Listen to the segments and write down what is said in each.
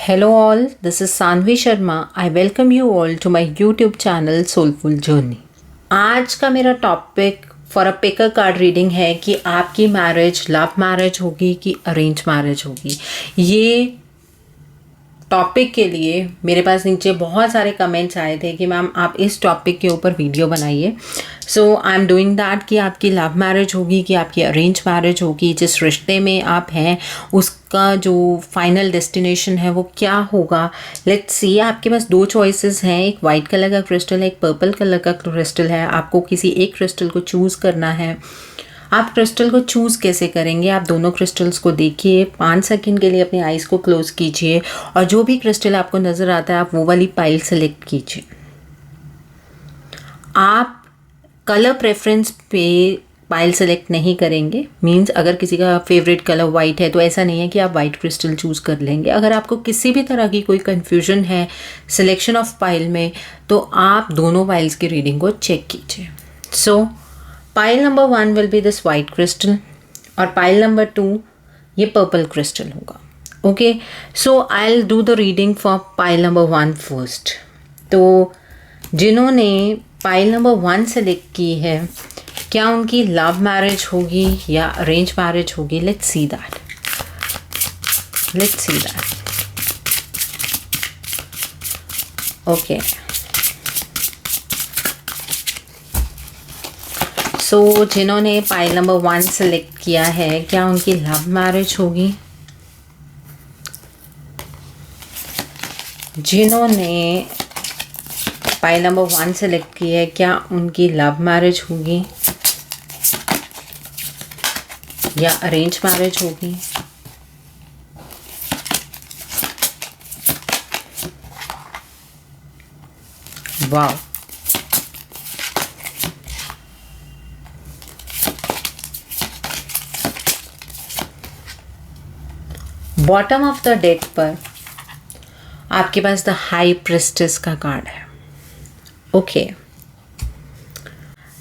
Hello all, this is Sanvi Sharma. I welcome you all to my YouTube channel Soulful Journey. आज का मेरा topic for a picker card reading है कि आपकी marriage love marriage होगी कि arrange marriage होगी। ये टॉपिक के लिए मेरे पास नीचे बहुत सारे कमेंट्स आए थे कि मैम आप इस टॉपिक के ऊपर वीडियो बनाइए। सो आई एम डूइंग दैट कि आपकी लव मैरिज होगी कि आपकी अरेंज मैरिज होगी, जिस रिश्ते में आप हैं उसका जो फाइनल डेस्टिनेशन है वो क्या होगा। Let's see. आपके पास दो चॉइसेस हैं, एक वाइट कलर का क्रिस्टल है, एक पर्पल कलर का क्रिस्टल है। आपको किसी एक क्रिस्टल को चूज़ करना है। आप क्रिस्टल को चूज़ कैसे करेंगे? आप दोनों क्रिस्टल्स को देखिए, 5 सेकंड के लिए अपनी आइज़ को क्लोज कीजिए और जो भी क्रिस्टल आपको नज़र आता है आप वो वाली पाइल सेलेक्ट कीजिए। आप कलर प्रेफरेंस पे पाइल सेलेक्ट नहीं करेंगे। मींस अगर किसी का फेवरेट कलर वाइट है तो ऐसा नहीं है कि आप वाइट क्रिस्टल चूज़ कर लेंगे। अगर आपको किसी भी तरह की कोई कन्फ्यूजन है सिलेक्शन ऑफ पाइल में तो आप दोनों पाइल्स की रीडिंग को चेक कीजिए। सो pile number 1 will be this white crystal और पाइल नंबर 2 ये पर्पल क्रिस्टल होगा। Okay, so I will do the reading for pile number 1 first. तो जिन्होंने पाइल नंबर 1 सेलेक्ट की है, क्या उनकी लव मैरिज होगी या अरेंज मैरिज होगी? Let's see that. ओके, सो जिन्होंने पाइल नंबर 1 सेलेक्ट किया है, क्या उनकी लव मैरिज होगी? जिन्होंने पाइल नंबर 1 सेलेक्ट की है, क्या उनकी लव मैरिज होगी या अरेंज मैरिज होगी? वाह, बॉटम ऑफ द डेक पर आपके पास द हाई प्रिस्टेस का कार्ड है। ओके,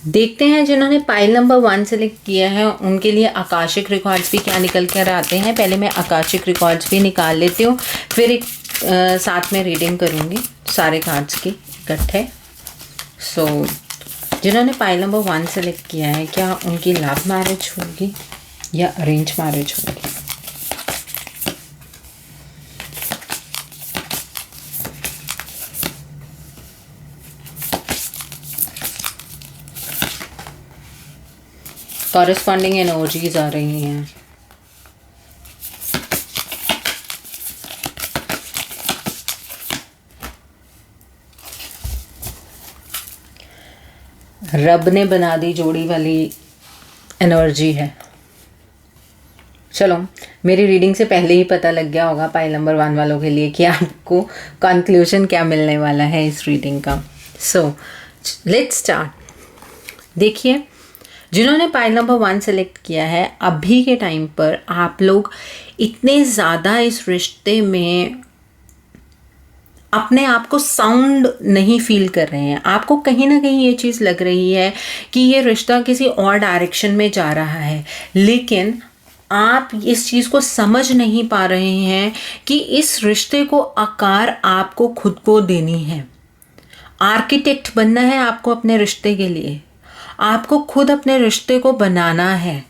देखते हैं जिन्होंने पाइल नंबर 1 सेलेक्ट किया है उनके लिए आकाशिक रिकॉर्ड्स भी क्या निकल कर आते हैं। पहले मैं आकाशिक रिकॉर्ड्स भी निकाल लेती हूँ, फिर एक साथ में रीडिंग करूँगी सारे कार्ड्स की इकट्ठे। सो जिन्होंने पाइल नंबर 1 सेलेक्ट किया है, क्या उनकी लव मैरिज होगी या अरेंज मैरिज होगी? कॉरेस्पॉन्डिंग एनर्जीज आ रही हैं। रब ने बना दी जोड़ी वाली एनर्जी है। चलो, मेरी रीडिंग से पहले ही पता लग गया होगा पाइल नंबर 1 वालों के लिए कि आपको कंक्लूजन क्या मिलने वाला है इस रीडिंग का। So let's start. देखिए, जिन्होंने पाइल नंबर 1 सेलेक्ट किया है, अभी के टाइम पर आप लोग इतने ज़्यादा इस रिश्ते में अपने आप को साउंड नहीं फील कर रहे हैं। आपको कहीं ना कहीं ये चीज़ लग रही है कि ये रिश्ता किसी और डायरेक्शन में जा रहा है, लेकिन आप इस चीज़ को समझ नहीं पा रहे हैं कि इस रिश्ते को आकार आपको खुद को देनी है। आर्किटेक्ट बनना है आपको अपने रिश्ते के लिए। आपको खुद अपने रिश्ते को बनाना है।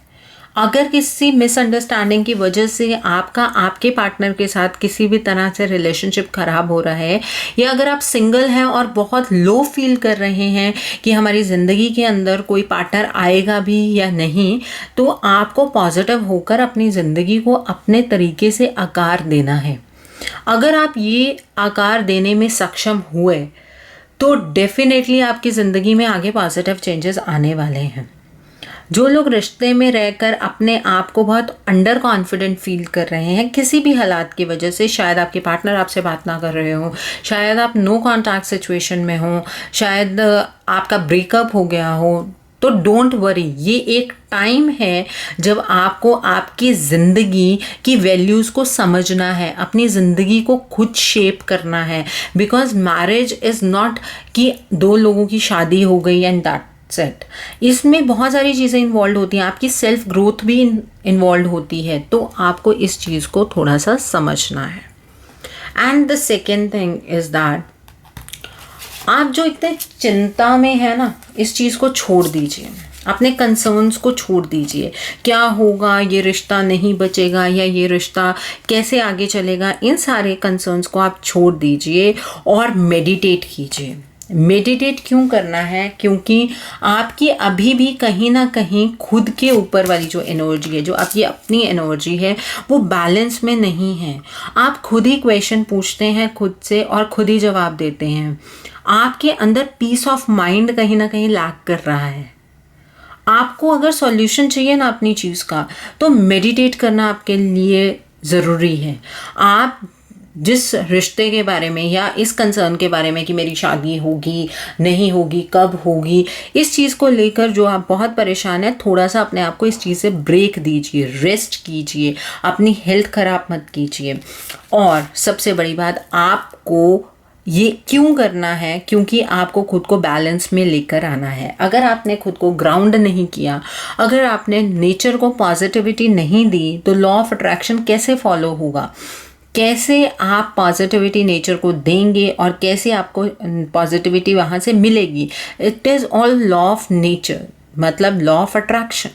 अगर किसी मिसअंडरस्टैंडिंग की वजह से आपका आपके पार्टनर के साथ किसी भी तरह से रिलेशनशिप ख़राब हो रहा है, या अगर आप सिंगल हैं और बहुत लो फील कर रहे हैं कि हमारी ज़िंदगी के अंदर कोई पार्टनर आएगा भी या नहीं, तो आपको पॉजिटिव होकर अपनी ज़िंदगी को अपने तरीके से आकार देना है। अगर आप ये आकार देने में सक्षम हुए तो डेफिनेटली आपकी ज़िंदगी में आगे पॉजिटिव चेंजेस आने वाले हैं। जो लोग रिश्ते में रहकर अपने आप को बहुत अंडर कॉन्फिडेंट फील कर रहे हैं किसी भी हालात की वजह से, शायद आपके पार्टनर आपसे बात ना कर रहे हो, शायद आप नो कॉन्टैक्ट सिचुएशन में हो, शायद आपका ब्रेकअप हो गया हो, तो डोंट वरी। ये एक टाइम है जब आपको आपकी ज़िंदगी की वैल्यूज़ को समझना है, अपनी ज़िंदगी को खुद शेप करना है। बिकॉज मैरिज इज़ नॉट कि 2 लोगों की शादी हो गई एंड दैट्स इट। इसमें बहुत सारी चीज़ें इन्वॉल्व होती हैं, आपकी सेल्फ ग्रोथ भी इन्वॉल्व होती है, तो आपको इस चीज़ को थोड़ा सा समझना है। And the second thing is that आप जो इतने चिंता में है ना, इस चीज़ को छोड़ दीजिए, अपने कंसर्न्स को छोड़ दीजिए। क्या होगा, ये रिश्ता नहीं बचेगा या ये रिश्ता कैसे आगे चलेगा, इन सारे कंसर्न्स को आप छोड़ दीजिए और मेडिटेट कीजिए। मेडिटेट क्यों करना है? क्योंकि आपकी अभी भी कहीं ना कहीं खुद के ऊपर वाली जो एनर्जी है, जो आपकी अपनी एनर्जी है, वो बैलेंस में नहीं है। आप खुद ही क्वेश्चन पूछते हैं खुद से और खुद ही जवाब देते हैं। आपके अंदर पीस ऑफ माइंड कहीं ना कहीं लैक कर रहा है। आपको अगर सॉल्यूशन चाहिए ना अपनी चीज़ का, तो मेडिटेट करना आपके लिए ज़रूरी है। आप जिस रिश्ते के बारे में या इस कंसर्न के बारे में कि मेरी शादी होगी नहीं होगी, कब होगी, इस चीज़ को लेकर जो आप बहुत परेशान हैं, थोड़ा सा अपने आप को इस चीज़ से ब्रेक दीजिए, रेस्ट कीजिए, अपनी हेल्थ ख़राब मत कीजिए। और सबसे बड़ी बात, आपको ये क्यों करना है? क्योंकि आपको खुद को बैलेंस में लेकर आना है। अगर आपने खुद को ग्राउंड नहीं किया, अगर आपने नेचर को पॉजिटिविटी नहीं दी, तो लॉ ऑफ अट्रैक्शन कैसे फॉलो होगा? कैसे आप पॉजिटिविटी नेचर को देंगे और कैसे आपको पॉजिटिविटी वहाँ से मिलेगी? It is all law of nature, मतलब लॉ ऑफ अट्रैक्शन।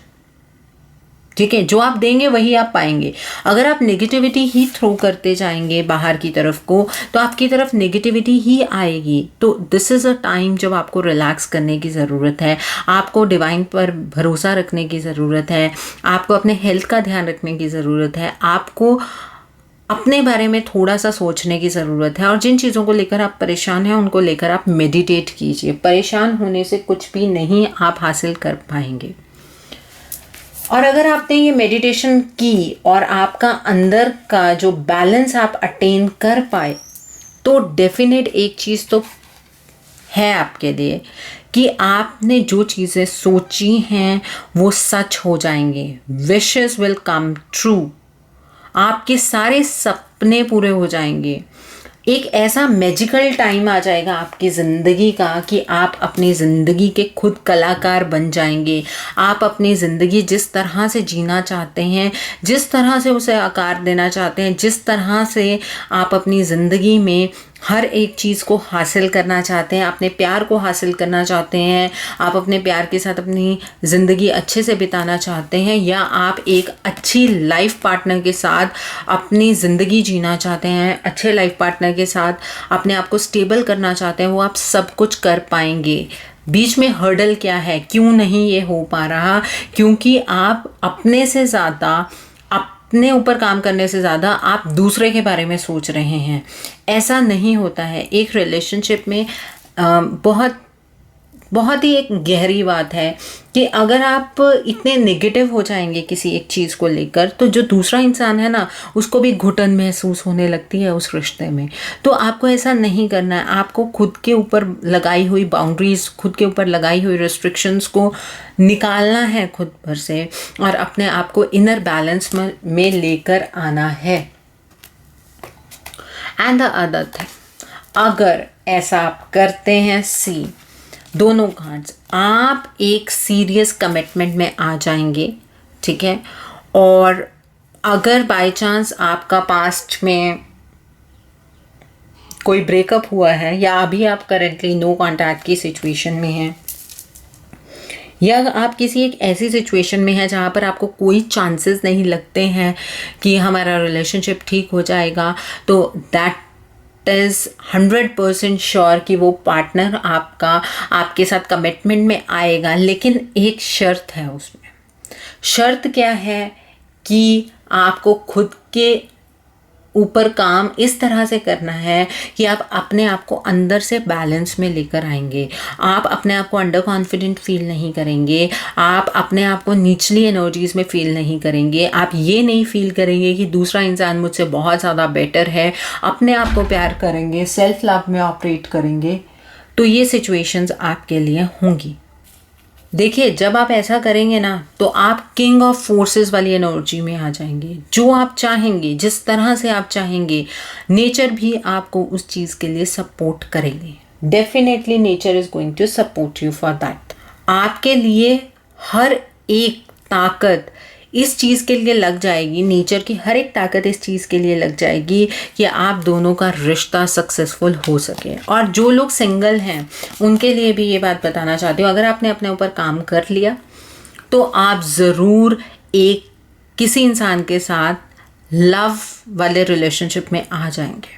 ठीक है, जो आप देंगे वही आप पाएंगे। अगर आप नेगेटिविटी ही थ्रो करते जाएंगे बाहर की तरफ को, तो आपकी तरफ नेगेटिविटी ही आएगी। तो दिस इज़ अ टाइम जब आपको रिलैक्स करने की ज़रूरत है, आपको डिवाइन पर भरोसा रखने की ज़रूरत है, आपको अपने हेल्थ का ध्यान रखने की ज़रूरत है, आपको अपने बारे में थोड़ा सा सोचने की ज़रूरत है। और जिन चीज़ों को लेकर आप परेशान हैं, उनको लेकर आप मेडिटेट कीजिए। परेशान होने से कुछ भी नहीं आप हासिल कर पाएंगे। और अगर आपने ये मेडिटेशन की और आपका अंदर का जो बैलेंस आप अटेन कर पाए, तो डेफिनेट एक चीज़ तो है आपके लिए कि आपने जो चीज़ें सोची हैं वो सच हो जाएंगे। Wishes will come true. आपके सारे सपने पूरे हो जाएंगे। एक ऐसा मैजिकल टाइम आ जाएगा आपकी ज़िंदगी का कि आप अपनी ज़िंदगी के खुद कलाकार बन जाएंगे। आप अपनी ज़िंदगी जिस तरह से जीना चाहते हैं, जिस तरह से उसे आकार देना चाहते हैं, जिस तरह से आप अपनी ज़िंदगी में हर एक चीज़ को हासिल करना चाहते हैं, अपने प्यार को हासिल करना चाहते हैं, आप अपने प्यार के साथ अपनी ज़िंदगी अच्छे से बिताना चाहते हैं, या आप एक अच्छी लाइफ पार्टनर के साथ अपनी ज़िंदगी जीना चाहते हैं, अच्छे लाइफ पार्टनर के साथ अपने आप को स्टेबल करना चाहते हैं, वो आप सब कुछ कर पाएंगे। बीच में हर्डल क्या है? क्यों नहीं ये हो पा रहा? क्योंकि आप अपने से ज़्यादा, अपने ऊपर काम करने से ज़्यादा आप दूसरे के बारे में सोच रहे हैं। ऐसा नहीं होता है। एक रिलेशनशिप में बहुत ही एक गहरी बात है कि अगर आप इतने नेगेटिव हो जाएंगे किसी एक चीज़ को लेकर, तो जो दूसरा इंसान है ना, उसको भी घुटन महसूस होने लगती है उस रिश्ते में। तो आपको ऐसा नहीं करना है। आपको खुद के ऊपर लगाई हुई बाउंड्रीज, खुद के ऊपर लगाई हुई रिस्ट्रिक्शंस को निकालना है खुद पर से, और अपने आप को इनर बैलेंस में लेकर आना है। एंड द अदर थिंग, अगर ऐसा आप करते हैं, दोनों कार्ड्स, आप एक सीरियस कमिटमेंट में आ जाएंगे। ठीक है, और अगर बाय चांस आपका पास्ट में कोई ब्रेकअप हुआ है, या अभी आप करेंटली नो कॉन्टैक्ट की सिचुएशन में हैं, या आप किसी एक ऐसी सिचुएशन में है जहाँ पर आपको कोई चांसेस नहीं लगते हैं कि हमारा रिलेशनशिप ठीक हो जाएगा, तो दैट इज़ 100% श्योर कि वो पार्टनर आपके साथ कमिटमेंट में आएगा। लेकिन एक शर्त है उसमें। शर्त क्या है? कि आपको खुद के ऊपर काम इस तरह से करना है कि आप अपने आप को अंदर से बैलेंस में लेकर आएंगे। आप अपने आप को अंडर कॉन्फिडेंट फील नहीं करेंगे, आप अपने आप को निचली एनर्जीज में फील नहीं करेंगे, आप ये नहीं फील करेंगे कि दूसरा इंसान मुझसे बहुत ज़्यादा बेटर है। अपने आप को प्यार करेंगे, सेल्फ लव में ऑपरेट करेंगे। तो ये सिचुएशंस आपके लिए होंगी। देखिए, जब आप ऐसा करेंगे ना, तो आप किंग ऑफ फोर्सेस वाली एनर्जी में आ जाएंगे। जो आप चाहेंगे, जिस तरह से आप चाहेंगे, नेचर भी आपको उस चीज़ के लिए सपोर्ट करेंगे। Definitely nature is going to support you for that. आपके लिए हर एक ताकत इस चीज़ के लिए लग जाएगी, नेचर की हर एक ताकत इस चीज़ के लिए लग जाएगी कि आप दोनों का रिश्ता सक्सेसफुल हो सके। और जो लोग सिंगल हैं उनके लिए भी ये बात बताना चाहती हूँ, अगर आपने अपने ऊपर काम कर लिया तो आप ज़रूर एक किसी इंसान के साथ लव वाले रिलेशनशिप में आ जाएंगे।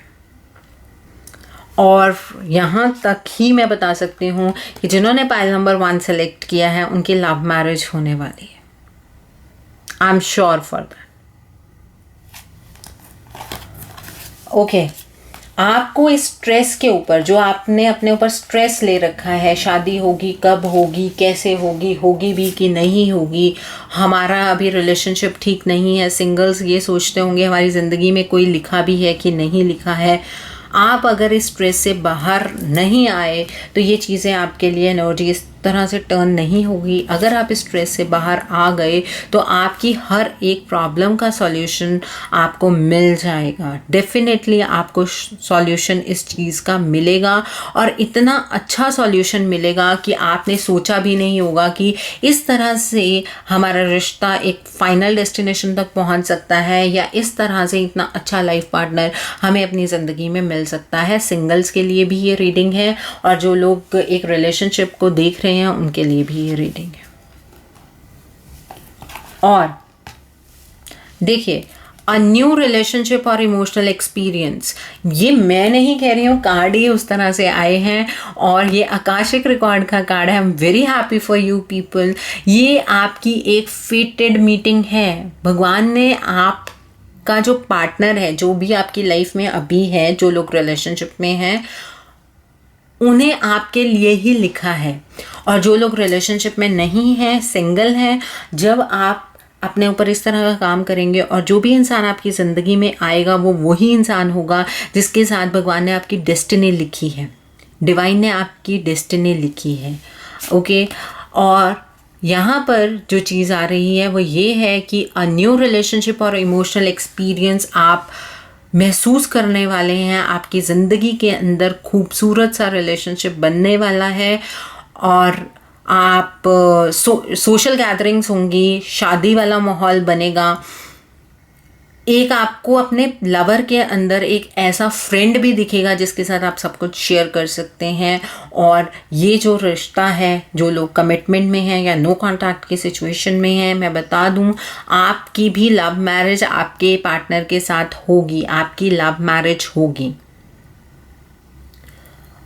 और यहाँ तक ही मैं बता सकती हूँ कि जिन्होंने पाइल नंबर 1 सेलेक्ट किया है उनकी लव मैरिज होने वाली है। I am sure for that. Okay, आपको इस स्ट्रेस के ऊपर, जो आपने अपने ऊपर स्ट्रेस ले रखा है, शादी होगी कब होगी, कैसे होगी, होगी भी कि नहीं होगी, हमारा अभी रिलेशनशिप ठीक नहीं है, सिंगल्स ये सोचते होंगे हमारी ज़िंदगी में कोई लिखा भी है कि नहीं लिखा है। आप अगर इस स्ट्रेस से बाहर नहीं आए तो ये चीज़ें आपके लिए एनर्जी इस तरह से टर्न नहीं होगी। अगर आप इस स्ट्रेस से बाहर आ गए तो आपकी हर एक प्रॉब्लम का सॉल्यूशन आपको मिल जाएगा। डेफिनेटली आपको सॉल्यूशन इस चीज़ का मिलेगा, और इतना अच्छा सॉल्यूशन मिलेगा कि आपने सोचा भी नहीं होगा कि इस तरह से हमारा रिश्ता एक फाइनल डेस्टिनेशन तक पहुंच सकता है, या इस तरह से इतना अच्छा लाइफ पार्टनर हमें अपनी ज़िंदगी में मिल सकता है। सिंगल्स के लिए भी ये रीडिंग है, और जो लोग एक रिलेशनशिप को देख रहे हैं उनके लिए भी ये रीडिंग है। और देखिए, अ न्यू रिलेशनशिप और इमोशनल एक्सपीरियंस, ये मैं नहीं कह रही हूँ, कार्ड ही उस तरह से आए हैं, और ये आकाशिक रिकॉर्ड का कार्ड है। I am very happy for you people. ये आपकी एक फेटेड मीटिंग है। भगवान ने आपका जो पार्टनर है, जो भी आपकी लाइफ में अभी है, जो लोग रिलेशनशिप में हैं, उन्हें आपके लिए ही लिखा है। और जो लोग रिलेशनशिप में नहीं हैं, सिंगल हैं, जब आप अपने ऊपर इस तरह का काम करेंगे और जो भी इंसान आपकी ज़िंदगी में आएगा वो वही इंसान होगा जिसके साथ भगवान ने आपकी डेस्टिनी लिखी है, डिवाइन ने आपकी डेस्टिनी लिखी है। ओके, और यहाँ पर जो चीज़ आ रही है वो ये है कि अ न्यू रिलेशनशिप और इमोशनल एक्सपीरियंस आप महसूस करने वाले हैं। आपकी ज़िंदगी के अंदर खूबसूरत सा रिलेशनशिप बनने वाला है, और आप सोशल गैदरिंग्स होंगी, शादी वाला माहौल बनेगा। एक आपको अपने लवर के अंदर एक ऐसा फ्रेंड भी दिखेगा जिसके साथ आप सब कुछ शेयर कर सकते हैं। और ये जो रिश्ता है, जो लोग कमिटमेंट में हैं या नो कॉन्टैक्ट की सिचुएशन में हैं, मैं बता दूं, आपकी भी लव मैरिज आपके पार्टनर के साथ होगी, आपकी लव मैरिज होगी।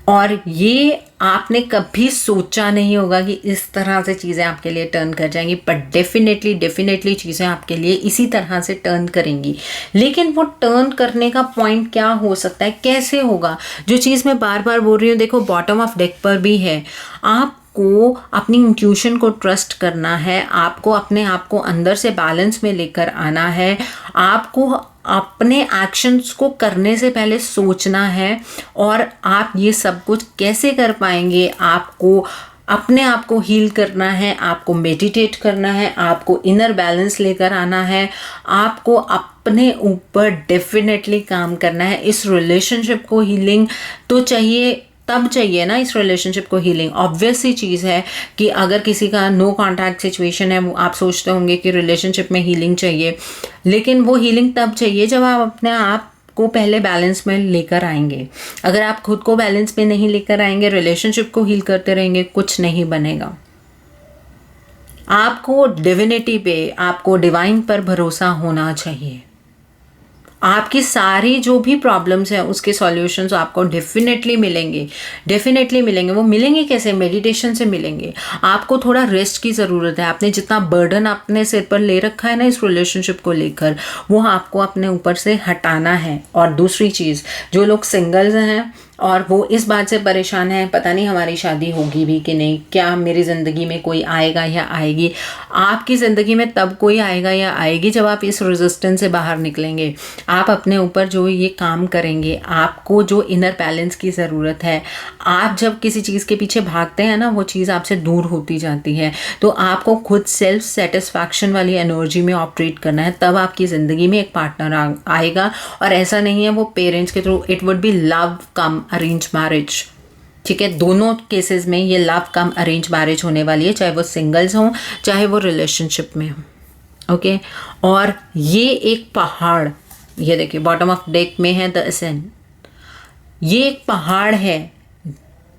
और ये आपने कभी सोचा नहीं होगा कि इस तरह से चीज़ें आपके लिए टर्न कर जाएंगी, पर डेफिनेटली चीज़ें आपके लिए इसी तरह से टर्न करेंगी। लेकिन वो टर्न करने का पॉइंट क्या हो सकता है, कैसे होगा? जो चीज़ मैं बार बार बोल रही हूँ, देखो बॉटम ऑफ डेक पर भी है, आपको अपनी इंट्यूशन को ट्रस्ट करना है, आपको अपने आप को अंदर से बैलेंस में लेकर आना है, आपको अपने एक्शंस को करने से पहले सोचना है। और आप ये सब कुछ कैसे कर पाएंगे? आपको अपने आप को हील करना है, आपको मेडिटेट करना है, आपको इनर बैलेंस लेकर आना है, आपको अपने ऊपर डेफिनेटली काम करना है। इस रिलेशनशिप को हीलिंग तो चाहिए, तब चाहिए ना इस रिलेशनशिप को हीलिंग। ऑब्वियस सी चीज़ है कि अगर किसी का नो कॉन्टैक्ट सिचुएशन है, आप सोचते होंगे कि रिलेशनशिप में हीलिंग चाहिए, लेकिन वो हीलिंग तब चाहिए जब आप अपने आप को पहले बैलेंस में लेकर आएंगे। अगर आप खुद को बैलेंस में नहीं लेकर आएंगे, रिलेशनशिप को हील करते रहेंगे, कुछ नहीं बनेगा। आपको डिविनिटी पे, आपको डिवाइन पर भरोसा होना चाहिए। आपकी सारी जो भी प्रॉब्लम्स हैं उसके सॉल्यूशंस आपको डेफिनेटली मिलेंगे। वो मिलेंगे कैसे? मेडिटेशन से मिलेंगे। आपको थोड़ा रेस्ट की ज़रूरत है। आपने जितना बर्डन अपने सिर पर ले रखा है ना इस रिलेशनशिप को लेकर, वो आपको अपने ऊपर से हटाना है। और दूसरी चीज़, जो लोग सिंगल्स हैं और वो इस बात से परेशान है, पता नहीं हमारी शादी होगी भी कि नहीं, क्या मेरी ज़िंदगी में कोई आएगा या आएगी। आपकी ज़िंदगी में तब कोई आएगा या आएगी जब आप इस रेजिस्टेंस से बाहर निकलेंगे, आप अपने ऊपर जो ये काम करेंगे। आपको जो इनर बैलेंस की ज़रूरत है, आप जब किसी चीज़ के पीछे भागते हैं ना, वो चीज़ आपसे दूर होती जाती है। तो आपको खुद सेल्फ सेटिस्फैक्शन वाली एनर्जी में ऑपरेट करना है, तब आपकी ज़िंदगी में एक पार्टनर आएगा। और ऐसा नहीं है वो पेरेंट्स के through, it would be love come arrange marriage. ठीक है, दोनों केसेस में ये लव कम अरेंज मैरिज होने वाली है, चाहे वो सिंगल्स हों चाहे वो रिलेशनशिप में हो। ओके और ये एक पहाड़, ये देखिए बॉटम ऑफ डेक में है द असेंड, ये एक पहाड़ है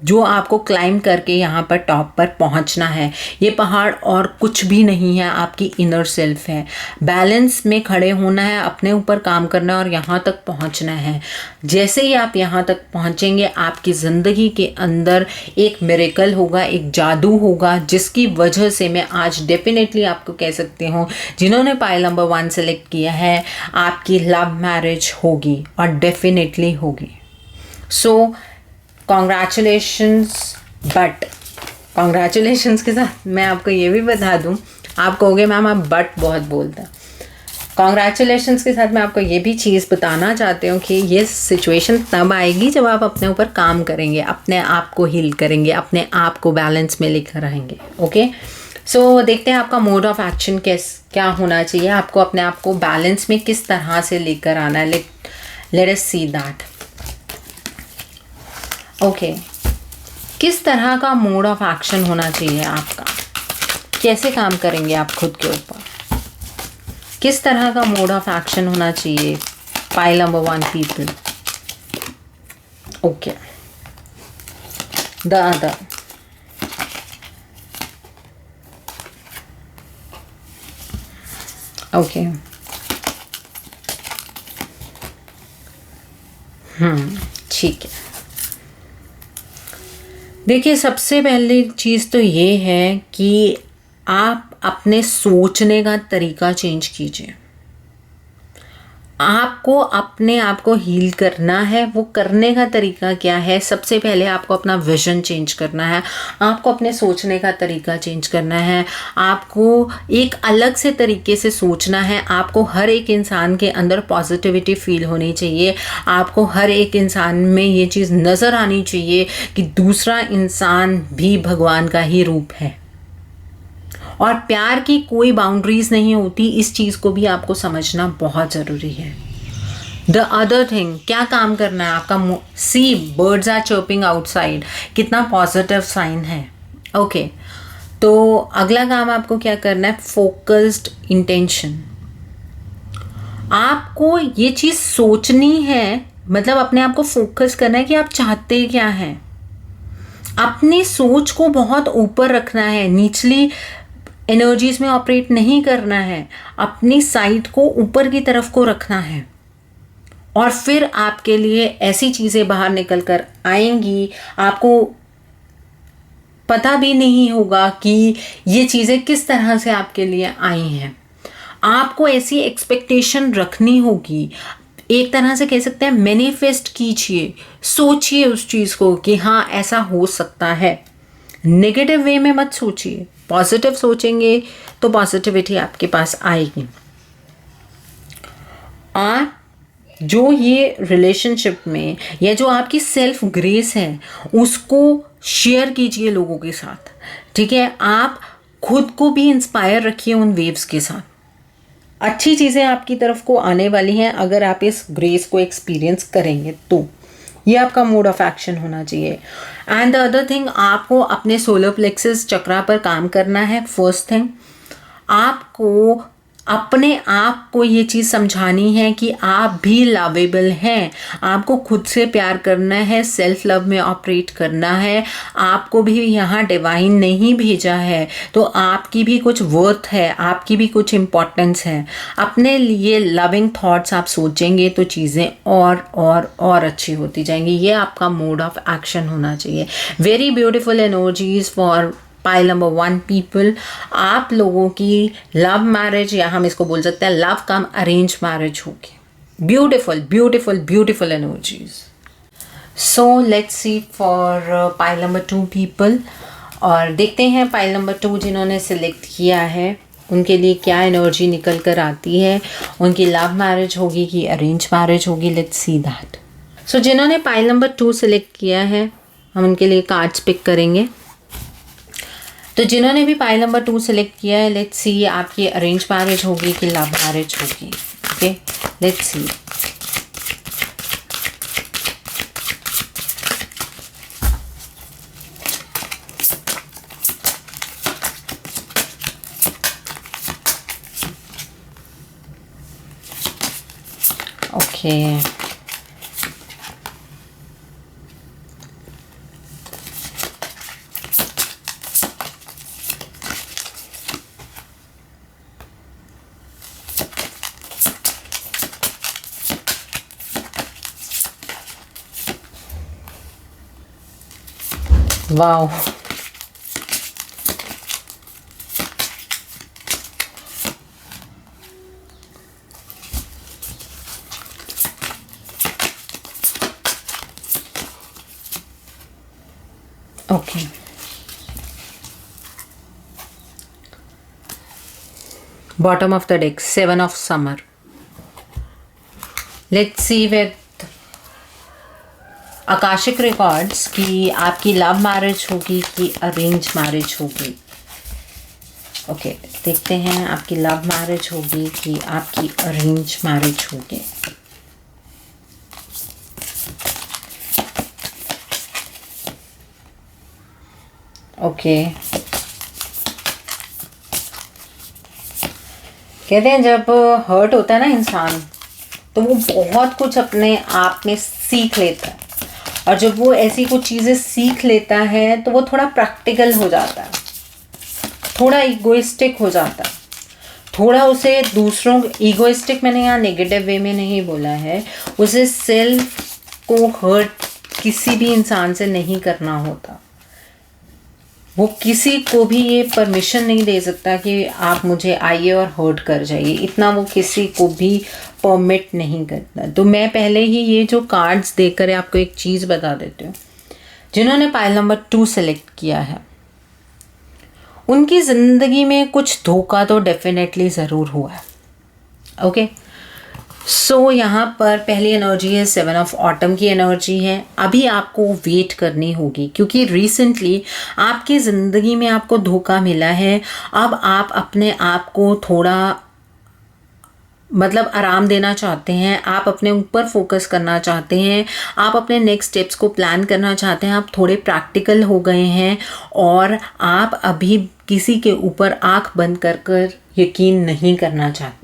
जो आपको क्लाइम करके यहाँ पर टॉप पर पहुँचना है। ये पहाड़ और कुछ भी नहीं है, आपकी इनर सेल्फ है। बैलेंस में खड़े होना है, अपने ऊपर काम करना है और यहाँ तक पहुँचना है। जैसे ही आप यहाँ तक पहुँचेंगे आपकी ज़िंदगी के अंदर एक मिरेकल होगा, एक जादू होगा, जिसकी वजह से मैं आज डेफिनेटली आपको कह सकती हूँ जिन्होंने पाइल नंबर 1 सेलेक्ट किया है आपकी लव मैरिज होगी और डेफिनेटली होगी। सो कॉन्ग्रेचुलेशंस। बट कॉन्ग्रेचुलेशंस के साथ मैं आपको ये भी बता दूं, आप कहोगे मैम आप बट बहुत बोलते हैं। कॉन्ग्रेचुलेशंस के साथ मैं आपको ये भी चीज़ बताना चाहती हूँ कि ये सिचुएशन तब आएगी जब आप अपने ऊपर काम करेंगे, अपने आप को हील करेंगे, अपने आप को बैलेंस में लेकर आएंगे। ओके सो देखते हैं आपका मोड ऑफ एक्शन क्या होना चाहिए, आपको अपने आप को बैलेंस में किस तरह से लेकर आना है। Let us see that. Okay किस तरह का मोड ऑफ एक्शन होना चाहिए आपका, कैसे काम करेंगे आप खुद के ऊपर, किस तरह का मोड ऑफ एक्शन होना चाहिए pile number 1 people. Okay the other, okay ठीक है। देखिए सबसे पहली चीज़ तो ये है कि आप अपने सोचने का तरीका चेंज कीजिए। आपको अपने आप को हील करना है, वो करने का तरीका क्या है? सबसे पहले आपको अपना विजन चेंज करना है, आपको अपने सोचने का तरीका चेंज करना है, आपको एक अलग से तरीके से सोचना है। आपको हर एक इंसान के अंदर पॉजिटिविटी फील होनी चाहिए, आपको हर एक इंसान में ये चीज़ नज़र आनी चाहिए कि दूसरा इंसान भी भगवान का ही रूप है और प्यार की कोई बाउंड्रीज नहीं होती। इस चीज़ को भी आपको समझना बहुत ज़रूरी है। द अदर थिंग, क्या काम करना है आपका? सी बर्ड्स आर चर्पिंग आउटसाइड, कितना पॉजिटिव साइन है। ओके तो अगला काम आपको क्या करना है? Focused intention. आपको ये चीज़ सोचनी है, मतलब अपने आप को फोकस करना है कि आप चाहते क्या हैं। अपनी सोच को बहुत ऊपर रखना है, निचली एनर्जीज में ऑपरेट नहीं करना है, अपनी साइट को ऊपर की तरफ को रखना है और फिर आपके लिए ऐसी चीज़ें बाहर निकल कर आएंगी, आपको पता भी नहीं होगा कि ये चीज़ें किस तरह से आपके लिए आई हैं। आपको ऐसी एक्सपेक्टेशन रखनी होगी, एक तरह से कह सकते हैं मैनिफेस्ट कीजिए, सोचिए उस चीज़ को कि हाँ ऐसा हो सकता है। नेगेटिव वे में मत सोचिए, पॉजिटिव सोचेंगे तो पॉजिटिविटी आपके पास आएगी। आप जो ये रिलेशनशिप में या जो आपकी सेल्फ ग्रेस है उसको शेयर कीजिए लोगों के साथ, ठीक है। आप खुद को भी इंस्पायर रखिए उन वेव्स के साथ। अच्छी चीज़ें आपकी तरफ को आने वाली हैं अगर आप इस ग्रेस को एक्सपीरियंस करेंगे तो। ये आपका मोड ऑफ एक्शन होना चाहिए। एंड द अदर थिंग, आपको अपने सोलर प्लेक्सस चक्रा पर काम करना है। फर्स्ट थिंग, आपको अपने आप को ये चीज़ समझानी है कि आप भी लवेबल हैं। आपको खुद से प्यार करना है, सेल्फ लव में ऑपरेट करना है। आपको भी यहाँ डिवाइन नहीं भेजा है तो आपकी भी कुछ वर्थ है, आपकी भी कुछ इम्पोर्टेंस है। अपने लिए लविंग थॉट्स आप सोचेंगे तो चीज़ें और अच्छी होती जाएंगी। ये आपका मोड ऑफ एक्शन होना चाहिए। Very beautiful energies for pile number 1 people. आप लोगों की लव मैरिज या हम इसको बोल सकते हैं लव कम अरेंज मैरिज होगी। Beautiful beautiful beautiful energies. So let's see for pile number 2 people और देखते हैं पाइल नंबर 2 जिन्होंने सिलेक्ट किया है उनके लिए क्या एनर्जी निकल कर आती है। उनकी लव मैरिज होगी कि अरेंज मैरिज होगी? Let's see that. सो जिन्होंने पाइल नंबर 2 सिलेक्ट किया है हम उनके लिए कार्ड्स पिक करेंगे। तो जिन्होंने भी पाइल नंबर 2 सेलेक्ट किया है, लेट्स सी आपकी अरेंज मैरिज होगी कि लव मैरिज होगी। Okay let's see. Okay wow, okay bottom of the deck 7 of summer. Let's see with Akashic records कि आपकी लव मैरिज होगी कि अरेंज मैरिज होगी। ओके देखते हैं आपकी लव मैरिज होगी कि आपकी अरेंज मैरिज होगी। ओके कहते हैं जब हर्ट होता है ना इंसान तो वो बहुत कुछ अपने आप में सीख लेता है, और जब वो ऐसी कुछ चीज़ें सीख लेता है तो वो थोड़ा प्रैक्टिकल हो जाता है, थोड़ा इगोइस्टिक हो जाता है, थोड़ा उसे दूसरों, इगोइस्टिक मैंने यहाँ नेगेटिव वे में नहीं बोला है, उसे सेल्फ को हर्ट किसी भी इंसान से नहीं करना होता। वो किसी को भी ये परमिशन नहीं दे सकता कि आप मुझे आइए और हर्ट कर जाइए, इतना वो किसी को भी परमिट नहीं करता। तो मैं पहले ही ये जो कार्ड्स देकर आपको एक चीज़ बता देती हूँ। जिन्होंने पाइल नंबर 2 सेलेक्ट किया है उनकी ज़िंदगी में कुछ धोखा तो डेफिनेटली ज़रूर हुआ है। ओके सो यहाँ पर पहली एनर्जी है 7 ऑफ ऑटम की एनर्जी है। अभी आपको वेट करनी होगी क्योंकि रिसेंटली आपकी ज़िंदगी में आपको धोखा मिला है। अब आप अपने आप को थोड़ा मतलब आराम देना चाहते हैं, आप अपने ऊपर फोकस करना चाहते हैं, आप अपने नेक्स्ट स्टेप्स को प्लान करना चाहते हैं, आप थोड़े प्रैक्टिकल हो गए हैं और आप अभी किसी के ऊपर आंख बंद कर कर यकीन नहीं करना चाहते।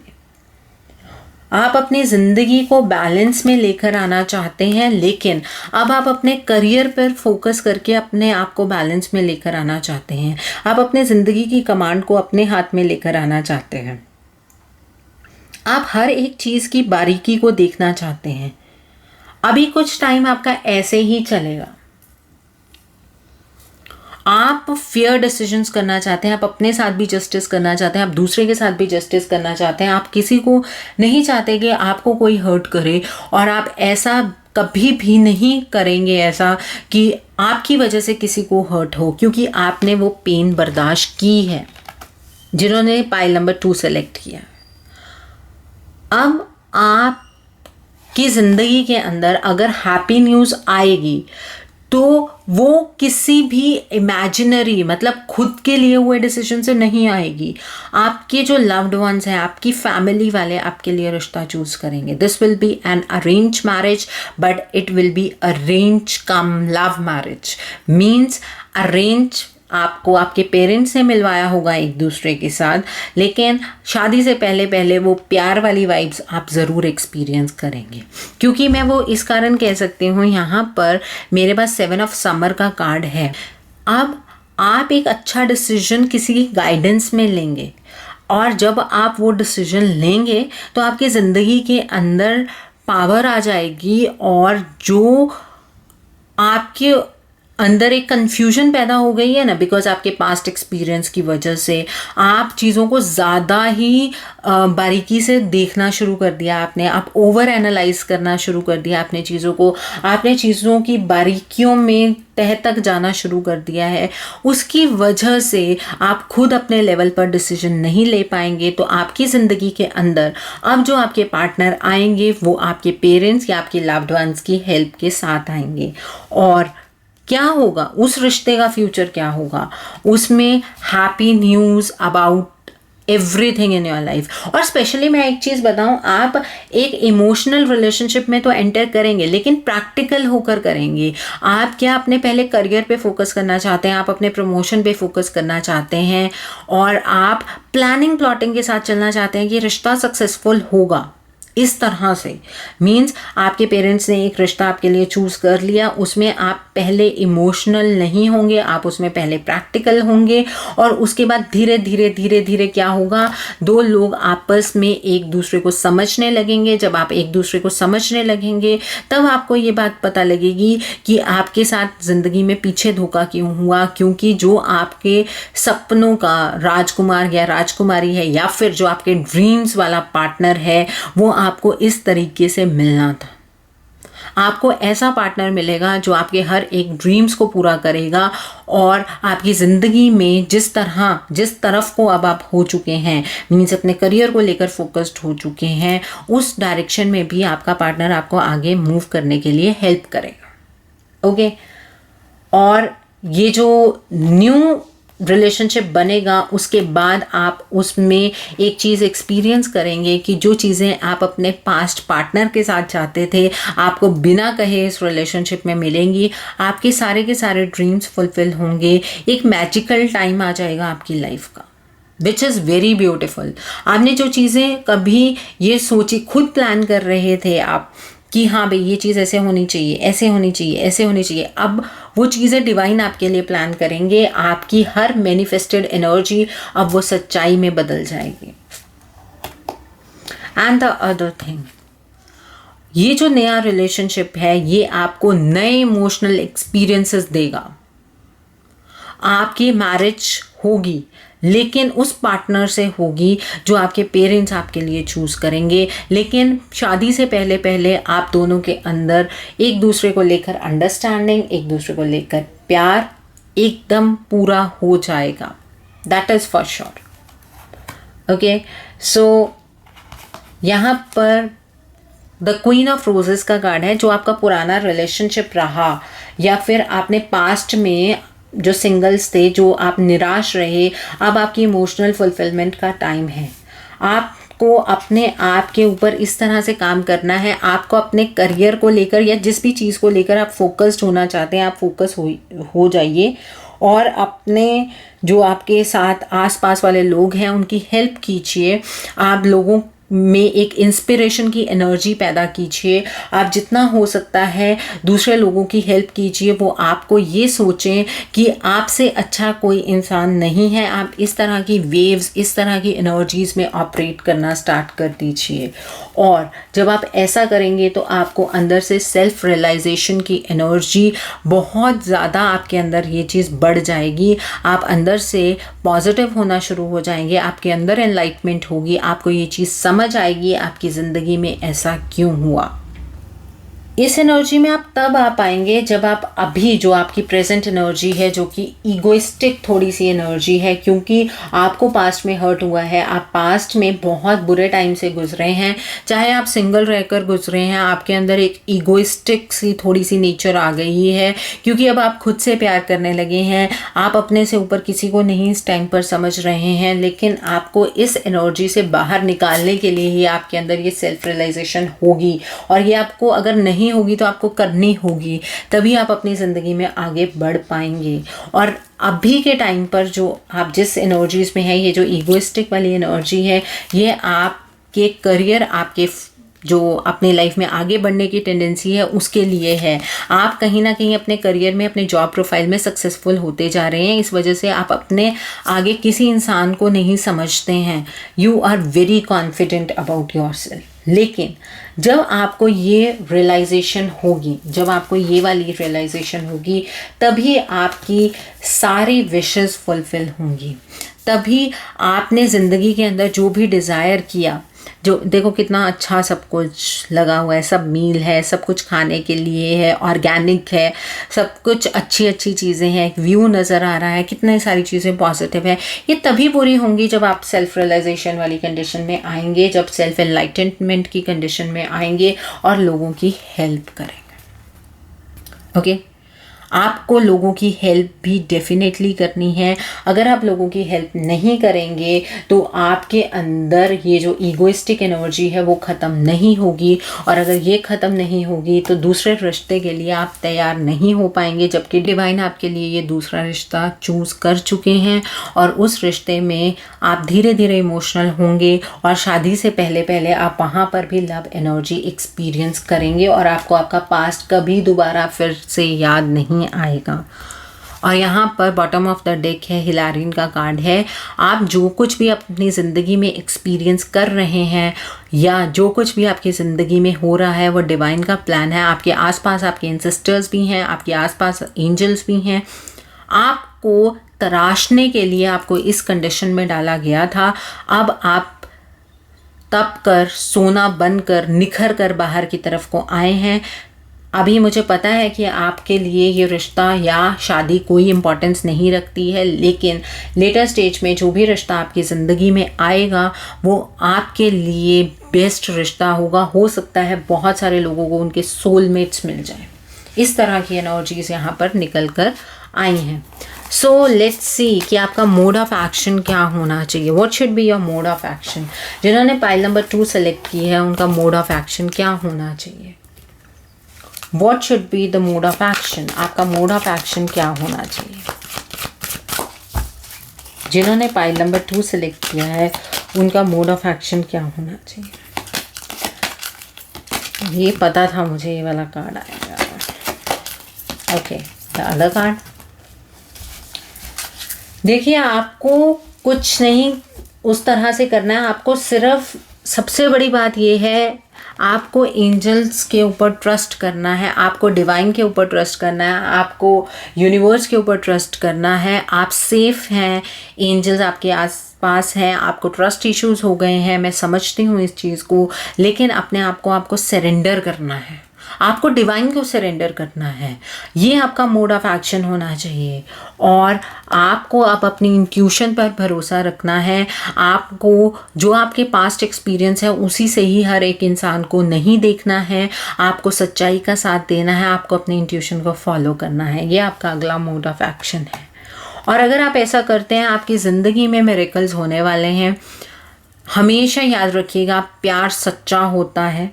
आप अपनी ज़िंदगी को बैलेंस में लेकर आना चाहते हैं, लेकिन अब आप अपने करियर पर फोकस करके अपने आप को बैलेंस में लेकर आना चाहते हैं। आप अपने ज़िंदगी की कमांड को अपने हाथ में लेकर आना चाहते हैं। आप हर एक चीज़ की बारीकी को देखना चाहते हैं। अभी कुछ टाइम आपका ऐसे ही चलेगा। आप फेयर डिसीजंस करना चाहते हैं, आप अपने साथ भी जस्टिस करना चाहते हैं, आप दूसरे के साथ भी जस्टिस करना चाहते हैं। आप किसी को नहीं चाहते कि आपको कोई हर्ट करे, और आप ऐसा कभी भी नहीं करेंगे ऐसा कि आपकी वजह से किसी को हर्ट हो, क्योंकि आपने वो पेन बर्दाश्त की है। जिन्होंने पाइल नंबर 2 सेलेक्ट किया, अब आपकी ज़िंदगी के अंदर अगर हैप्पी न्यूज़ आएगी तो वो किसी भी इमेजिनरी मतलब खुद के लिए हुए डिसीजन से नहीं आएगी। आपके जो लव्ड वंस हैं, आपकी फैमिली वाले आपके लिए रिश्ता चूज करेंगे। This will be an arrange marriage, but it will be arrange come love marriage. Means arrange आपको आपके पेरेंट्स ने मिलवाया होगा एक दूसरे के साथ, लेकिन शादी से पहले पहले वो प्यार वाली वाइब्स आप ज़रूर एक्सपीरियंस करेंगे। क्योंकि मैं वो इस कारण कह सकती हूँ, यहाँ पर मेरे पास 7 ऑफ समर का कार्ड है। अब आप एक अच्छा डिसीजन किसी की गाइडेंस में लेंगे, और जब आप वो डिसीजन लेंगे तो आपकी ज़िंदगी के अंदर पावर आ जाएगी, और जो आपके अंदर एक कन्फ्यूजन पैदा हो गई है ना, बिकॉज आपके पास्ट एक्सपीरियंस की वजह से आप चीज़ों को ज़्यादा ही बारीकी से देखना शुरू कर दिया आपने, आप ओवर एनालाइज करना शुरू कर दिया आपने चीज़ों को, आपने चीज़ों की बारीकियों में तह तक जाना शुरू कर दिया है। उसकी वजह से आप खुद अपने लेवल पर डिसीजन नहीं ले पाएंगे। तो आपकी ज़िंदगी के अंदर अब जो आपके पार्टनर आएंगे वो आपके पेरेंट्स या आपके लव्ड वंस की हेल्प के साथ आएंगे। और क्या होगा, उस रिश्ते का फ्यूचर क्या होगा, उसमें happy news about everything in your life. और स्पेशली मैं एक चीज़ बताऊं, आप एक इमोशनल रिलेशनशिप में तो एंटर करेंगे, लेकिन प्रैक्टिकल होकर करेंगे। आप क्या अपने पहले करियर पे फोकस करना चाहते हैं, आप अपने प्रमोशन पे फोकस करना चाहते हैं, और आप प्लानिंग प्लॉटिंग के साथ चलना चाहते हैं कि रिश्ता सक्सेसफुल होगा। इस तरह से मीन्स आपके पेरेंट्स ने एक रिश्ता आपके लिए चूज़ कर लिया, उसमें आप पहले इमोशनल नहीं होंगे, आप उसमें पहले प्रैक्टिकल होंगे और उसके बाद धीरे धीरे धीरे धीरे क्या होगा, दो लोग आपस में एक दूसरे को समझने लगेंगे। जब आप एक दूसरे को समझने लगेंगे तब आपको ये बात पता लगेगी कि आपके साथ ज़िंदगी में पीछे धोखा क्यों हुआ, क्योंकि जो आपके सपनों का राजकुमार या राजकुमारी है या फिर जो आपके ड्रीम्स वाला पार्टनर है वो आपको इस तरीके से मिलना था। आपको ऐसा पार्टनर मिलेगा जो आपके हर एक ड्रीम्स को पूरा करेगा और आपकी ज़िंदगी में जिस तरफ को अब आप हो चुके हैं, मीन्स अपने करियर को लेकर फोकस्ड हो चुके हैं, उस डायरेक्शन में भी आपका पार्टनर आपको आगे मूव करने के लिए हेल्प करेगा। ओके, और ये जो न्यू रिलेशनशिप बनेगा उसके बाद आप उसमें एक चीज़ एक्सपीरियंस करेंगे कि जो चीज़ें आप अपने पास्ट पार्टनर के साथ चाहते थे आपको बिना कहे इस रिलेशनशिप में मिलेंगी। आपके सारे के सारे ड्रीम्स फुलफिल होंगे। एक मैजिकल टाइम आ जाएगा आपकी लाइफ का, विच इज़ वेरी ब्यूटिफुल। आपने जो चीज़ें कभी ये सोची, खुद प्लान कर रहे थे आप कि हाँ भाई ये चीज़ ऐसे होनी चाहिए, ऐसे होनी चाहिए, ऐसे होनी चाहिए, अब वो चीज़ें डिवाइन आपके लिए प्लान करेंगे। आपकी हर मैनिफेस्टेड एनर्जी अब वो सच्चाई में बदल जाएगी। एंड द अदर थिंग, ये जो नया रिलेशनशिप है ये आपको नए इमोशनल एक्सपीरियंसेस देगा। आपकी मैरिज होगी लेकिन उस पार्टनर से होगी जो आपके पेरेंट्स आपके लिए चूज़ करेंगे, लेकिन शादी से पहले पहले आप दोनों के अंदर एक दूसरे को लेकर अंडरस्टैंडिंग, एक दूसरे को लेकर प्यार एकदम पूरा हो जाएगा। That is for sure. Okay, so यहाँ पर द क्वीन ऑफ रोजेस का कार्ड है। जो आपका पुराना रिलेशनशिप रहा या फिर आपने पास्ट में जो सिंगल्स थे, जो आप निराश रहे, अब आपकी इमोशनल फुलफिलमेंट का टाइम है। आपको अपने आप के ऊपर इस तरह से काम करना है, आपको अपने करियर को लेकर या जिस भी चीज़ को लेकर आप फोकस्ड होना चाहते हैं आप फोकस हो जाइए और अपने जो आपके साथ आसपास वाले लोग हैं उनकी हेल्प कीजिए। आप लोगों में एक इंस्पिरेशन की एनर्जी पैदा कीजिए। आप जितना हो सकता है दूसरे लोगों की हेल्प कीजिए। वो आपको ये सोचें कि आपसे अच्छा कोई इंसान नहीं है। आप इस तरह की वेव्स, इस तरह की एनर्जीज़ में ऑपरेट करना स्टार्ट कर दीजिए। और जब आप ऐसा करेंगे तो आपको अंदर से सेल्फ रियलाइजेशन की एनर्जी बहुत ज़्यादा आपके अंदर ये चीज़ बढ़ जाएगी। आप अंदर से पॉजिटिव होना शुरू हो जाएंगे, आपके अंदर एनलाइटमेंट होगी, आपको ये चीज़ समझ आएगी आपकी ज़िंदगी में ऐसा क्यों हुआ। इस एनर्जी में आप तब आ पाएंगे जब आप अभी जो आपकी प्रेजेंट एनर्जी है, जो कि ईगोइस्टिक थोड़ी सी एनर्जी है, क्योंकि आपको पास्ट में हर्ट हुआ है, आप पास्ट में बहुत बुरे टाइम से गुजरे हैं, चाहे आप सिंगल रहकर गुजरे हैं, आपके अंदर एक ईगोइस्टिक सी थोड़ी सी नेचर आ गई है, क्योंकि अब आप खुद से प्यार करने लगे हैं। आप अपने से ऊपर किसी को नहीं इस टाइम पर समझ रहे हैं, लेकिन आपको इस एनर्जी से बाहर निकालने के लिए ही आपके अंदर ये सेल्फ रियलाइजेशन होगी, और ये आपको अगर नहीं होगी तो आपको करनी होगी, तभी आप अपनी ज़िंदगी में आगे बढ़ पाएंगे। और अभी के टाइम पर जो आप जिस एनर्जीज़ में है, ये जो ईगोइस्टिक वाली एनर्जी है, ये आपके करियर, आपके जो अपने लाइफ में आगे बढ़ने की टेंडेंसी है उसके लिए है। आप कहीं ना कहीं अपने करियर में, अपने जॉब प्रोफाइल में सक्सेसफुल होते जा रहे हैं, इस वजह से आप अपने आगे किसी इंसान को नहीं समझते हैं। You are very confident about yourself. लेकिन जब आपको ये रियलाइजेशन होगी, जब आपको ये वाली रियलाइजेशन होगी, तभी आपकी सारी विशेस फुलफिल होंगी। तभी आपने ज़िंदगी के अंदर जो भी डिज़ायर किया, जो देखो कितना अच्छा सब कुछ लगा हुआ है, सब मील है, सब कुछ खाने के लिए है, ऑर्गेनिक है, सब कुछ अच्छी अच्छी चीज़ें हैं, एक व्यू नज़र आ रहा है, कितनी सारी चीज़ें पॉजिटिव है। ये तभी पूरी होंगी जब आप सेल्फ रियलाइजेशन वाली कंडीशन में आएंगे, जब सेल्फ एनलाइटनमेंट की कंडीशन में आएंगे और लोगों की हेल्प करेंगे। ओके, आपको लोगों की हेल्प भी डेफिनेटली करनी है। अगर आप लोगों की हेल्प नहीं करेंगे तो आपके अंदर ये जो ईगोइस्टिक एनर्जी है वो ख़त्म नहीं होगी, और अगर ये ख़त्म नहीं होगी तो दूसरे रिश्ते के लिए आप तैयार नहीं हो पाएंगे, जबकि डिवाइन आपके लिए ये दूसरा रिश्ता चूज़ कर चुके हैं और उस रिश्ते में आप धीरे धीरे इमोशनल होंगे और शादी से पहले पहले आप वहाँ पर भी लव एनर्जी एक्सपीरियंस करेंगे और आपको आपका पास्ट कभी दोबारा फिर से याद नहीं आएगा। और यहाँ पर बॉटम ऑफ द डेक है, हिलारिन का कार्ड है। आप जो कुछ भी अपनी ज़िंदगी में एक्सपीरियंस कर रहे हैं या जो कुछ भी आपकी ज़िंदगी में हो रहा है वो डिवाइन का प्लान है। आपके आसपास आपके एंसेस्टर्स भी हैं, आपके आसपास एंजल्स भी हैं। आपको तराशने के लिए आपको इस कंडीशन में डाला गया था। अब आप तप कर, सोना बनकर, निखर कर बाहर की तरफ को आए हैं। अभी मुझे पता है कि आपके लिए ये रिश्ता या शादी कोई इम्पोर्टेंस नहीं रखती है, लेकिन लेटर स्टेज में जो भी रिश्ता आपकी ज़िंदगी में आएगा वो आपके लिए बेस्ट रिश्ता होगा। हो सकता है बहुत सारे लोगों को उनके सोलमेट्स मिल जाए। इस तरह की एनर्जीज यहाँ पर निकल कर आई हैं। सो लेट्स सी कि आपका मोड ऑफ एक्शन क्या होना चाहिए। What should be your mode of action. जिन्होंने पाइल नंबर 2 सेलेक्ट की है उनका मोड ऑफ एक्शन क्या होना चाहिए। What should be the mode of action? आपका मोड ऑफ एक्शन क्या होना चाहिए। जिन्होंने पाइल नंबर 2 सेलेक्ट किया है उनका मोड ऑफ एक्शन क्या होना चाहिए। ये पता था मुझे ये वाला कार्ड आएगा। Okay, the other card. देखिए, आपको कुछ नहीं उस तरह से करना है। आपको सिर्फ सबसे बड़ी बात ये है, आपको एंजल्स के ऊपर ट्रस्ट करना है, आपको डिवाइन के ऊपर ट्रस्ट करना है, आपको यूनिवर्स के ऊपर ट्रस्ट करना है। आप सेफ हैं, एंजल्स आपके आसपास हैं। आपको ट्रस्ट इश्यूज हो गए हैं, मैं समझती हूँ इस चीज़ को, लेकिन अपने आप को आपको सरेंडर करना है, आपको डिवाइन को सरेंडर करना है। ये आपका मोड ऑफ एक्शन होना चाहिए। और आपको अब अपनी इंट्यूशन पर भरोसा रखना है। आपको जो आपके पास्ट एक्सपीरियंस है उसी से ही हर एक इंसान को नहीं देखना है। आपको सच्चाई का साथ देना है, आपको अपनी इंट्यूशन को फॉलो करना है। ये आपका अगला मोड ऑफ एक्शन है। और अगर आप ऐसा करते हैं आपकी ज़िंदगी में मिरेकल्स होने वाले हैं। हमेशा याद रखिएगा, प्यार सच्चा होता है,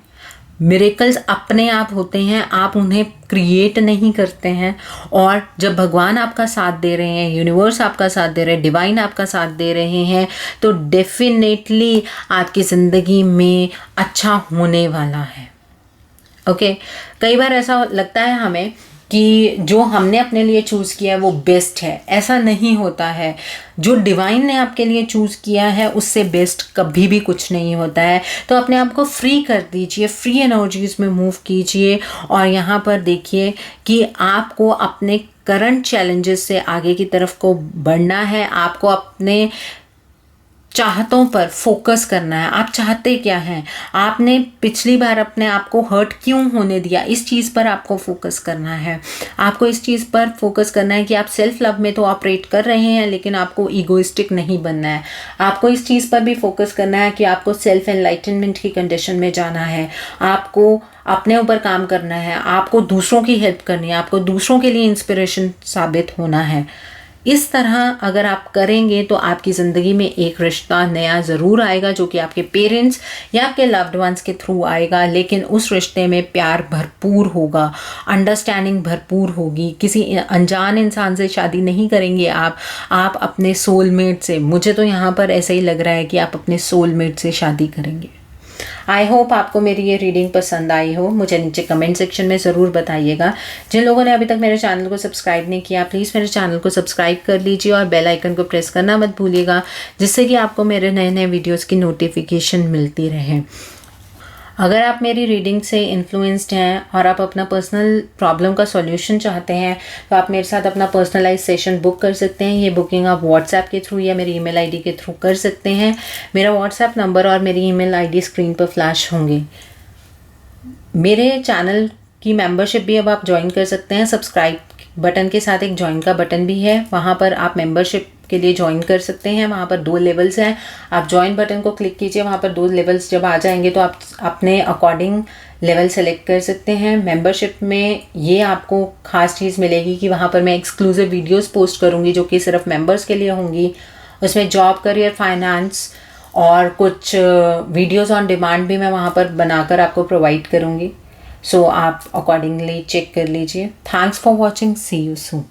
मिरेकल्स अपने आप होते हैं, आप उन्हें क्रिएट नहीं करते हैं। और जब भगवान आपका साथ दे रहे हैं, यूनिवर्स आपका साथ दे रहे हैं, डिवाइन आपका साथ दे रहे हैं, तो डेफिनेटली आपकी ज़िंदगी में अच्छा होने वाला है। ओके, कई बार ऐसा लगता है हमें कि जो हमने अपने लिए चूज़ किया है वो बेस्ट है। ऐसा नहीं होता है। जो डिवाइन ने आपके लिए चूज़ किया है उससे बेस्ट कभी भी कुछ नहीं होता है। तो अपने आप को फ्री कर दीजिए, फ्री एनर्जीज में मूव कीजिए। और यहाँ पर देखिए कि आपको अपने करंट चैलेंजेस से आगे की तरफ को बढ़ना है। आपको अपने चाहतों पर फोकस करना है। आप चाहते क्या हैं, आपने पिछली बार अपने आप को हर्ट क्यों होने दिया, इस चीज़ पर आपको फोकस करना है। आपको इस चीज़ पर फोकस करना है कि आप सेल्फ लव में तो ऑपरेट कर रहे हैं, लेकिन आपको ईगोइस्टिक नहीं बनना है। आपको इस चीज़ पर भी फोकस करना है कि आपको सेल्फ एनलाइटनमेंट की कंडीशन में जाना है। आपको अपने ऊपर काम करना है, आपको दूसरों की हेल्प करनी है, आपको दूसरों के लिए इंस्पिरेशन साबित होना है। इस तरह अगर आप करेंगे तो आपकी ज़िंदगी में एक रिश्ता नया ज़रूर आएगा, जो कि आपके पेरेंट्स या आपके लव्ड वंस के थ्रू आएगा, लेकिन उस रिश्ते में प्यार भरपूर होगा, अंडरस्टैंडिंग भरपूर होगी। किसी अनजान इंसान से शादी नहीं करेंगे आप अपने सोलमेट से। मुझे तो यहाँ पर ऐसा ही लग रहा है कि आप अपने सोलमेट से शादी करेंगे। आई होप आपको मेरी ये रीडिंग पसंद आई हो। मुझे नीचे कमेंट सेक्शन में ज़रूर बताइएगा। जिन लोगों ने अभी तक मेरे चैनल को सब्सक्राइब नहीं किया, प्लीज़ मेरे चैनल को सब्सक्राइब कर लीजिए और बेल आइकन को प्रेस करना मत भूलिएगा, जिससे कि आपको मेरे नए नए वीडियोस की नोटिफिकेशन मिलती रहे। अगर आप मेरी रीडिंग से इन्फ्लुएंस्ड हैं और आप अपना पर्सनल प्रॉब्लम का सॉल्यूशन चाहते हैं, तो आप मेरे साथ अपना पर्सनलाइज सेशन बुक कर सकते हैं। ये बुकिंग आप व्हाट्सएप के थ्रू या मेरी ईमेल आईडी के थ्रू कर सकते हैं। मेरा व्हाट्सएप नंबर और मेरी ईमेल आईडी स्क्रीन पर फ्लैश होंगे। मेरे चैनल की मेंबरशिप भी अब आप ज्वाइन कर सकते हैं। सब्सक्राइब बटन के साथ एक ज्वाइन का बटन भी है, वहाँ पर आप मेंबरशिप के लिए ज्वाइन कर सकते हैं। वहाँ पर 2 लेवल्स हैं, आप ज्वाइन बटन को क्लिक कीजिए, वहाँ पर 2 लेवल्स जब आ जाएंगे तो आप अपने अकॉर्डिंग लेवल सेलेक्ट कर सकते हैं। मेंबरशिप में ये आपको ख़ास चीज़ मिलेगी कि वहाँ पर मैं एक्सक्लूसिव वीडियोस पोस्ट करूँगी जो कि सिर्फ मेंबर्स के लिए होंगी। उसमें जॉब, करियर, फाइनेंस और कुछ वीडियोस ऑन डिमांड भी मैं वहाँ पर बनाकर आपको प्रोवाइड करूँगी। सो आप अकॉर्डिंगली चेक कर लीजिए। Thanks for watching, see you soon.